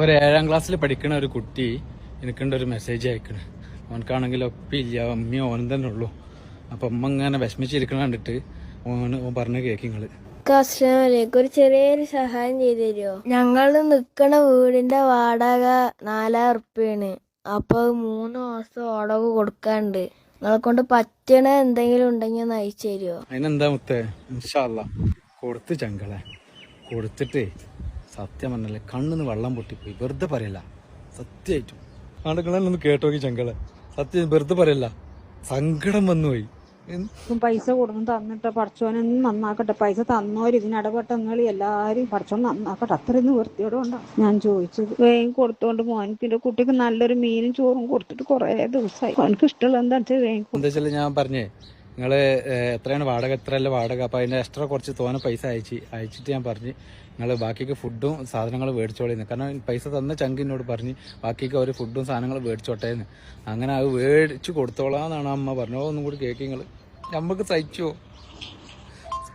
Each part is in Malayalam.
ഒരു 7ാം ക്ലാസ്സിൽ പഠിക്കുന്ന ഒരു കുട്ടി എനിക്കുണ്ട് ഒരു മെസ്സേജ് അയക്കണേ. ഓനക്കാണെങ്കിൽ ഒപ്പില്ല, അമ്മയും ഓനും തന്നെ ഉള്ളൂ. അപ്പൊ അമ്മ ഇങ്ങനെ വിഷമിച്ചിരിക്കണ കണ്ടിട്ട് ഓൻ പറഞ്ഞ കേക്കിങ്ങള്. ഒരു ചെറിയൊരു സഹായം ചെയ്തു തരുമോ? ഞങ്ങള് നിക്കണ വീടിന്റെ വാടക 4000 ഉറുപ്പ്യാണ്. അപ്പൊ 3 മാസം വാടക കൊടുക്കാണ്ട്. നിങ്ങളെ കൊണ്ട് പറ്റണ എന്തെങ്കിലും ഉണ്ടെങ്കിൽ ഒന്ന് അയച്ചു തരുമോ? അതിനെന്താ മുത്തേ, ഇൻഷാ അല്ലാ കൊടുത്ത് ചങ്കളെ. കൊടുത്തിട്ട് സത്യം പറഞ്ഞല്ലേ കണ്ണിന്ന് വെള്ളം പൊട്ടിപ്പോയി. വെറുതെ പറയല്ല, സത്യമായിട്ടും ആളുകളെല്ലാം കേട്ടോക്കി ചങ്കളെ. സത്യം വെറുതെ പറയല്ല, സങ്കടം വന്നുപോയി. പൈസ കൊടുന്ന് തന്നിട്ട് പഠിച്ചോനൊന്നും നന്നാക്കട്ടെ. പൈസ തന്നോര് ഇതിനിടപെട്ട നിങ്ങളി എല്ലാരും പഠിച്ചോൻ നന്നാക്കട്ടെ. അത്രയൊന്നും വൃത്തിയോടുകൊണ്ടാ ഞാൻ ചോദിച്ചത്. വേഗം കൊടുത്തോണ്ട് മോനിന്റെ കുട്ടിക്ക് നല്ലൊരു മീനും ചോറും കൊടുത്തിട്ട് കുറെ ദിവസമായി. എനിക്ക് ഇഷ്ടമുള്ള എന്താ വെച്ചാൽ ഞാൻ പറഞ്ഞേ, നിങ്ങള് എത്രയാണ് വാടക, എത്രയല്ല വാടക, അപ്പൊ അതിന്റെ എക്സ്ട്രാ കുറച്ച് തോനെ പൈസ അയച്ചിട്ട് ഞാൻ പറഞ്ഞ് നിങ്ങൾ ബാക്കിക്ക് ഫുഡും സാധനങ്ങളും മേടിച്ചോളിന്ന്. കാരണം പൈസ തന്ന ചങ്കിനോട് പറഞ്ഞ് ബാക്കിക്ക് അവർ ഫുഡും സാധനങ്ങളും മേടിച്ചോട്ടേന്ന്. അങ്ങനെ അത് മേടിച്ചു കൊടുത്തോളാന്നാണ് അമ്മ പറഞ്ഞത്. ഒന്നും കൂടി കേക്കിങ്ങൾ നമുക്ക് സഹിച്ചോ?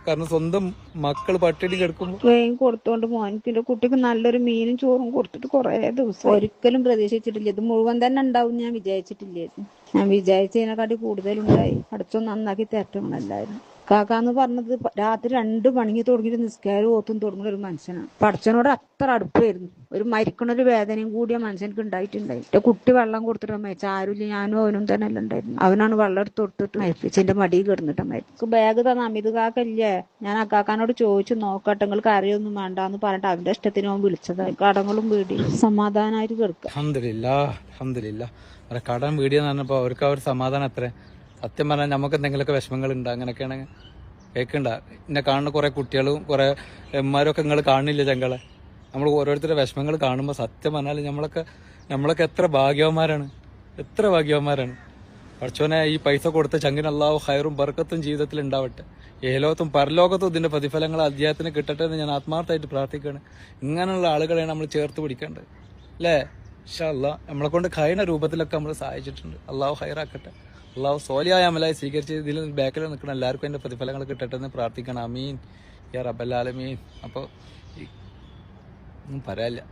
കാരണം സ്വന്തം മക്കൾ പട്ടിണി കിടക്കുമ്പോൾ വേഗം കൊടുത്തോണ്ട് മോനിന്റെ കുട്ടിക്ക് നല്ലൊരു മീനും ചോറും കൊടുത്തിട്ട് കുറെ ദിവസം. ഒരിക്കലും പ്രതീക്ഷിച്ചിട്ടില്ല ഇത് മുഴുവൻ തന്നെ ഉണ്ടാവും. ഞാൻ വിചാരിച്ചിട്ടില്ലായിരുന്നു. ഞാൻ വിചാരിച്ചതിനെക്കാട്ടി കൂടുതലുണ്ടായി. അടുത്തൊന്നും നന്നാക്കി തരട്ടങ്ങളല്ലായിരുന്നു. കാക്കാന്ന് പറഞ്ഞത് രാത്രി 2 മണിക്ക് തുടങ്ങിയിട്ട് നിസ്കാരം ഓത്തും തുടങ്ങുന്ന ഒരു മനുഷ്യനാണ്. പഠിച്ചനോട് അത്ര അടുപ്പായിരുന്നു. ഒരു മരിക്കണൊരു വേദനയും കൂടിയ മനുഷ്യനക്ക് ഉണ്ടായിട്ടുണ്ടായി. എന്റെ കുട്ടി വെള്ളം കൊടുത്തിട്ട് മരിച്ച ആരുമില്ല, ഞാനും അവനും തന്നെ എല്ലാം ഉണ്ടായിരുന്നു. അവനാണ് വെള്ളം എടുത്ത് കൊടുത്തിട്ട് മരിപ്പിച്ച് എന്റെ മടിയിൽ കിടന്നിട്ട് മരിച്ചു. ബാഗ് തന്ന അമിത് കാക്കല്ലേ, ഞാൻ അക്കാക്കാനോട് ചോദിച്ചു നോക്കട്ടെ, നിങ്ങൾക്ക് അറിയൊന്നും വേണ്ടാന്ന് പറഞ്ഞിട്ട് അവന്റെ ഇഷ്ടത്തിന് അവൻ വിളിച്ചതായി. കടങ്ങളും വീടി സമാധാനമായിട്ട് കിടക്കുക. അൽഹംദുലില്ലാ. കടം വീടിയെന്ന് പറഞ്ഞപ്പോ അവർക്ക് ആ ഒരു സമാധാനം അത്ര. സത്യം പറഞ്ഞാൽ നമുക്ക് എന്തെങ്കിലുമൊക്കെ വിഷമങ്ങൾ ഉണ്ട്, അങ്ങനെയൊക്കെയാണെങ്കിൽ കേൾക്കണ്ട. എന്നെ കാണുന്ന കുറെ കുട്ടികളും കുറെ എമ്മാരും ഒക്കെ നിങ്ങൾ കാണില്ല ചങ്കളെ. നമ്മൾ ഓരോരുത്തരുടെ വിഷമങ്ങൾ കാണുമ്പോൾ സത്യം പറഞ്ഞാൽ നമ്മളൊക്കെ എത്ര ഭാഗ്യവന്മാരാണ്. പഠിച്ചോനെ ഈ പൈസ കൊടുത്ത ചങ്കിന് അല്ലാഹു ഖൈറും ബർക്കത്തും ജീവിതത്തിൽ ഉണ്ടാവട്ടെ. ഏലോകത്തും പരലോകത്തും ഇതിന്റെ പ്രതിഫലങ്ങൾ അദ്ദേഹത്തിന് കിട്ടട്ടെ എന്ന് ഞാൻ ആത്മാർത്ഥമായിട്ട് പ്രാർത്ഥിക്കുകയാണ്. ഇങ്ങനെയുള്ള ആളുകളെയാണ് നമ്മൾ ചേർത്ത് പിടിക്കേണ്ടത്, അല്ലേ? ഇൻഷാ അല്ലാ നമ്മളെ കൊണ്ട് കഴിയുന്ന രൂപത്തിലൊക്കെ നമ്മൾ സഹായിച്ചിട്ടുണ്ട്. അല്ലാഹു ഖൈറാക്കട്ടെ. അല്ലാഹു സോലിയായ അമലായി സ്വീകരിച്ച് ഇതിൽ ബാക്കിൽ നിൽക്കുന്ന എല്ലാവർക്കും അതിന്റെ പ്രതിഫലങ്ങൾ കിട്ടട്ടെ എന്ന് പ്രാർത്ഥിക്കണം. അമീൻ യാ റബ്ബൽ ആലമീൻ. അപ്പോൾ ഒന്നും പറയാനില്ല.